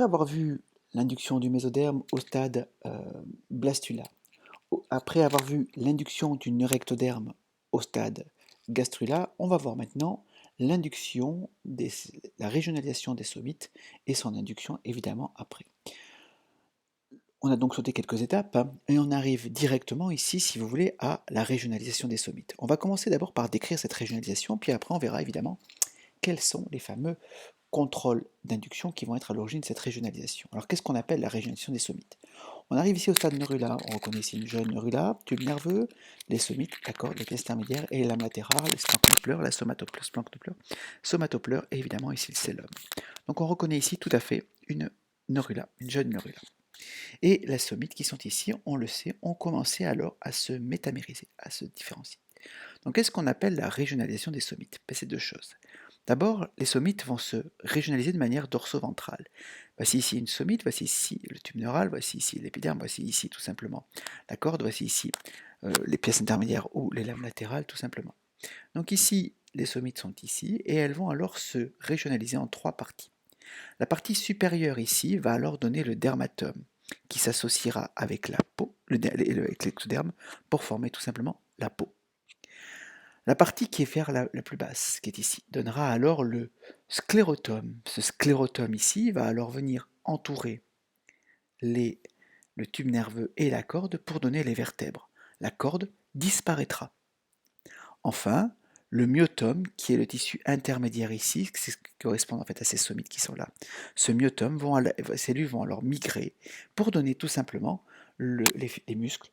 Après avoir vu l'induction du mésoderme au stade blastula, après avoir vu l'induction du neurectoderme au stade gastrula, on va voir maintenant la régionalisation des somites et son induction évidemment après. On a donc sauté quelques étapes et on arrive directement ici, si vous voulez, à la régionalisation des somites. On va commencer d'abord par décrire cette régionalisation, puis après on verra évidemment quels sont les fameux contrôles d'induction qui vont être à l'origine de cette régionalisation. Alors qu'est-ce qu'on appelle la régionalisation des somites? On arrive ici au stade neurula, on reconnaît ici une jeune neurula, tube nerveux, les somites, d'accord, les pièces intermédiaires et les lames latérales, les splanchnopleurs, la somatopleur et évidemment ici le cellum. Donc on reconnaît ici tout à fait une neurula, une jeune neurula. Et les somites qui sont ici, on le sait, ont commencé alors à se métamériser, à se différencier. Donc qu'est-ce qu'on appelle la régionalisation des somites? C'est deux choses. D'abord, les somites vont se régionaliser de manière dorso-ventrale. Voici ici une somite, voici ici le tube neural, voici ici l'épiderme, voici ici tout simplement la corde, voici ici les pièces intermédiaires ou les lames latérales tout simplement. Donc ici, les somites sont ici et elles vont alors se régionaliser en trois parties. La partie supérieure ici va alors donner le dermatome qui s'associera avec la peau, avec l'ectoderme, pour former tout simplement la peau. La partie qui est vers la plus basse, qui est ici, donnera alors le sclérotome. Ce sclérotome ici va alors venir entourer le tube nerveux et la corde pour donner les vertèbres. La corde disparaîtra. Enfin, le myotome, qui est le tissu intermédiaire ici, c'est ce qui correspond en fait à ces somites qui sont là. Ce myotome, ces cellules vont alors migrer pour donner tout simplement les muscles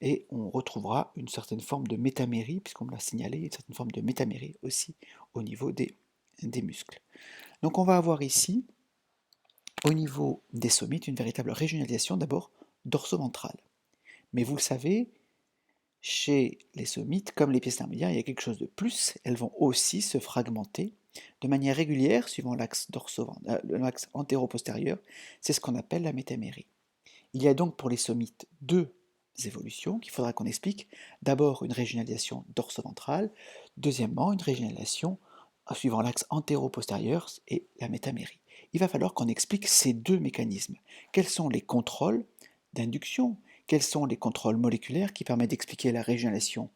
et on retrouvera une certaine forme de métamérie, puisqu'on me l'a signalé, une certaine forme de métamérie aussi au niveau des muscles. Donc on va avoir ici, au niveau des somites, une véritable régionalisation d'abord dorso-ventrale. Mais vous le savez, chez les somites, comme les pièces intermédiaires, il y a quelque chose de plus, elles vont aussi se fragmenter de manière régulière suivant l'axe antéro-postérieur, c'est ce qu'on appelle la métamérie. Il y a donc pour les somites deux évolutions qu'il faudra qu'on explique. D'abord une régionalisation dorso-ventrale, deuxièmement une régionalisation suivant l'axe antéro-postérieur et la métamérie. Il va falloir qu'on explique ces deux mécanismes. Quels sont les contrôles d'induction? Quels sont les contrôles moléculaires qui permettent d'expliquer la régionalisation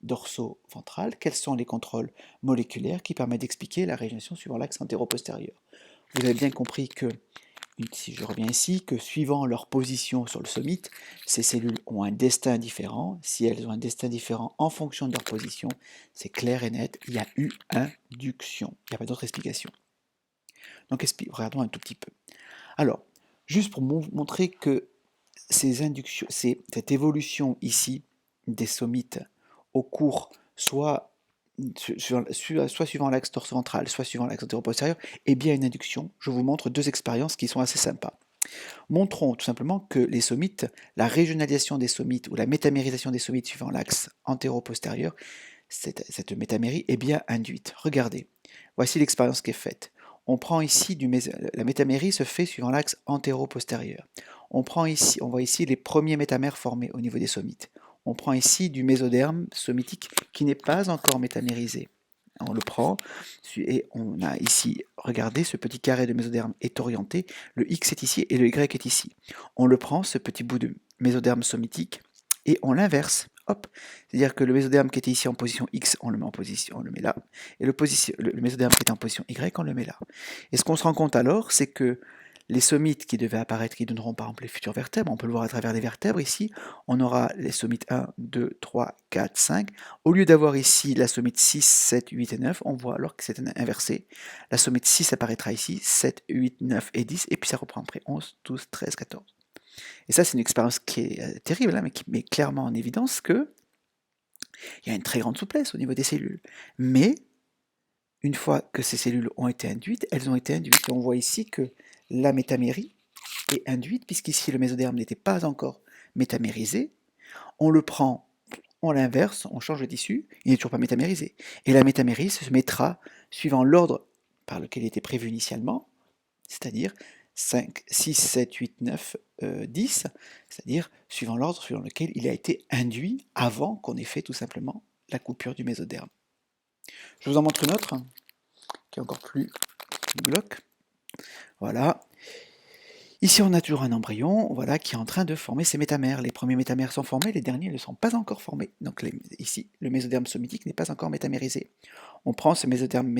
dorso-ventrale? Quels sont les contrôles moléculaires qui permettent d'expliquer la régionalisation suivant l'axe antéro-postérieur? Vous avez bien compris que, si je reviens ici, que suivant leur position sur le somite, ces cellules ont un destin différent. Si elles ont un destin différent en fonction de leur position, c'est clair et net, il y a eu induction. Il n'y a pas d'autre explication. Donc regardons un tout petit peu. Alors, juste pour montrer que cette évolution ici des somites au cours soit suivant l'axe dorso-ventral, soit suivant l'axe antéro-postérieur, est bien une induction. Je vous montre deux expériences qui sont assez sympas. Montrons tout simplement que les somites, la régionalisation des somites ou la métamérisation des somites suivant l'axe antéro-postérieur, cette métamérie est bien induite. Regardez, voici l'expérience qui est faite. On prend ici la métamérie se fait suivant l'axe antéro-postérieur. On voit ici les premiers métamères formés au niveau des somites. On prend ici du mésoderme somitique qui n'est pas encore métamérisé. On le prend et on a ici, regardez, ce petit carré de mésoderme est orienté, le X est ici et le Y est ici. On le prend, ce petit bout de mésoderme somitique, et on l'inverse. Hop, c'est-à-dire que le mésoderme qui était ici en position X, on le met en position, on le met là, et le mésoderme qui était en position Y, on le met là. Et ce qu'on se rend compte alors, c'est que les somites qui devaient apparaître, qui donneront par exemple les futures vertèbres, on peut le voir à travers les vertèbres ici, on aura les somites 1, 2, 3, 4, 5. Au lieu d'avoir ici la somite 6, 7, 8 et 9, on voit alors que c'est inversé. La somite 6 apparaîtra ici, 7, 8, 9 et 10, et puis ça reprend après 11, 12, 13, 14. Et ça, c'est une expérience qui est terrible, hein, mais qui met clairement en évidence qu'il y a une très grande souplesse au niveau des cellules. Mais, une fois que ces cellules ont été induites, elles ont été induites. Et on voit ici que la métamérie est induite, puisqu'ici le mésoderme n'était pas encore métamérisé. On le prend, on l'inverse, on change le tissu, il n'est toujours pas métamérisé. Et la métamérie se mettra suivant l'ordre par lequel il était prévu initialement, c'est-à-dire 5, 6, 7, 8, 9, 10, c'est-à-dire suivant l'ordre suivant lequel il a été induit avant qu'on ait fait tout simplement la coupure du mésoderme. Je vous en montre une autre, qui est encore plus glauque. Voilà. Ici, on a toujours un embryon, voilà, qui est en train de former ses métamères. Les premiers métamères sont formés, les derniers ne sont pas encore formés. Donc ici, le mésoderme somitique n'est pas encore métamérisé. On prend ce mésoderme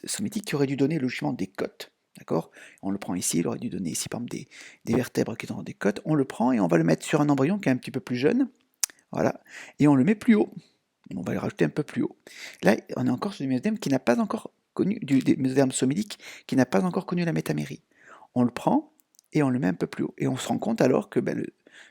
somitique qui aurait dû donner logiquement des côtes. D'accord? On le prend ici, il aurait dû donner ici par exemple des vertèbres qui ont des côtes. On le prend et on va le mettre sur un embryon qui est un petit peu plus jeune. Voilà. Et on le met plus haut. On va le rajouter un peu plus haut. Là, on est encore sur du mésoderme qui n'a pas encore connu, du mésoderme somitique qui n'a pas encore connu la métamérie. On le prend et on le met un peu plus haut. Et on se rend compte alors que le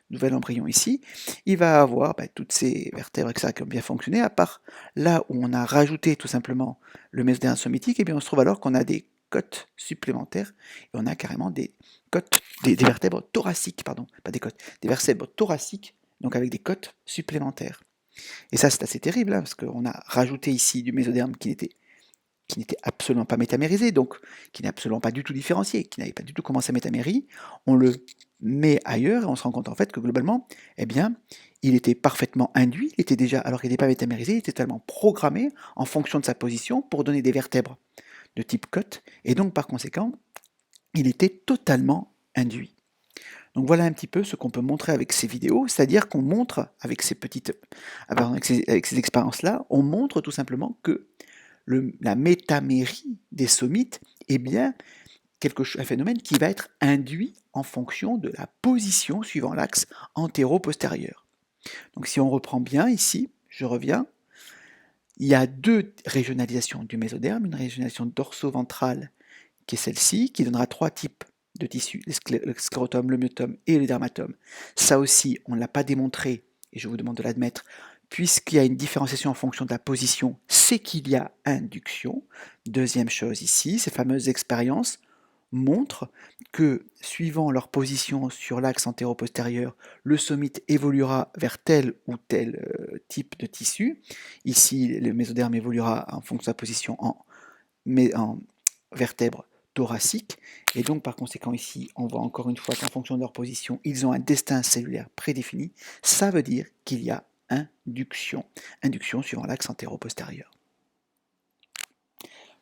nouvel embryon ici, il va avoir toutes ces vertèbres etc., qui ont bien fonctionné, à part là où on a rajouté tout simplement le mésoderme somitique, et bien on se trouve alors qu'on a des côtes supplémentaires, et on a carrément des côtes, des vertèbres thoraciques, pardon, pas des côtes, des vertèbres thoraciques, donc avec des côtes supplémentaires. Et ça, c'est assez terrible, hein, parce qu'on a rajouté ici du mésoderme qui n'était absolument pas métamérisé, donc qui n'est absolument pas du tout différencié, qui n'avait pas du tout commencé à métamérie. On le met ailleurs et on se rend compte en fait que globalement, eh bien, il était parfaitement induit, il était déjà, alors qu'il n'était pas métamérisé, il était totalement programmé en fonction de sa position pour donner des vertèbres de type cote, et donc par conséquent, il était totalement induit. Donc voilà un petit peu ce qu'on peut montrer avec ces vidéos, c'est-à-dire qu'on montre avec ces avec ces expériences-là, on montre tout simplement que la métamérie des somites est bien un phénomène qui va être induit en fonction de la position suivant l'axe antéro-postérieur. Donc si on reprend bien ici, je reviens, il y a deux régionalisations du mésoderme, une régionalisation dorso-ventrale qui est celle-ci, qui donnera trois types de tissus, le sclérotome, le myotome et le dermatome. Ça aussi, on ne l'a pas démontré, et je vous demande de l'admettre, puisqu'il y a une différenciation en fonction de la position, c'est qu'il y a induction. Deuxième chose ici, ces fameuses expériences montrent que, suivant leur position sur l'axe antéro-postérieur, le somite évoluera vers tel ou tel type de tissu. Ici, le mésoderme évoluera en fonction de sa position en vertèbres thoraciques, et donc par conséquent ici, on voit encore une fois qu'en fonction de leur position, ils ont un destin cellulaire prédéfini. Ça veut dire qu'il y a induction suivant l'axe antéro-postérieur.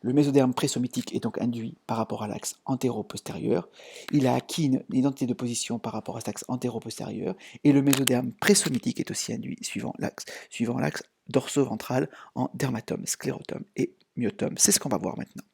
Le mésoderme présomitique est donc induit par rapport à l'axe antéro-postérieur. Il a acquis une identité de position par rapport à cet axe antéro-postérieur. Et le mésoderme présomitique est aussi induit suivant l'axe dorso-ventral en dermatome, sclérotome et myotome. C'est ce qu'on va voir maintenant.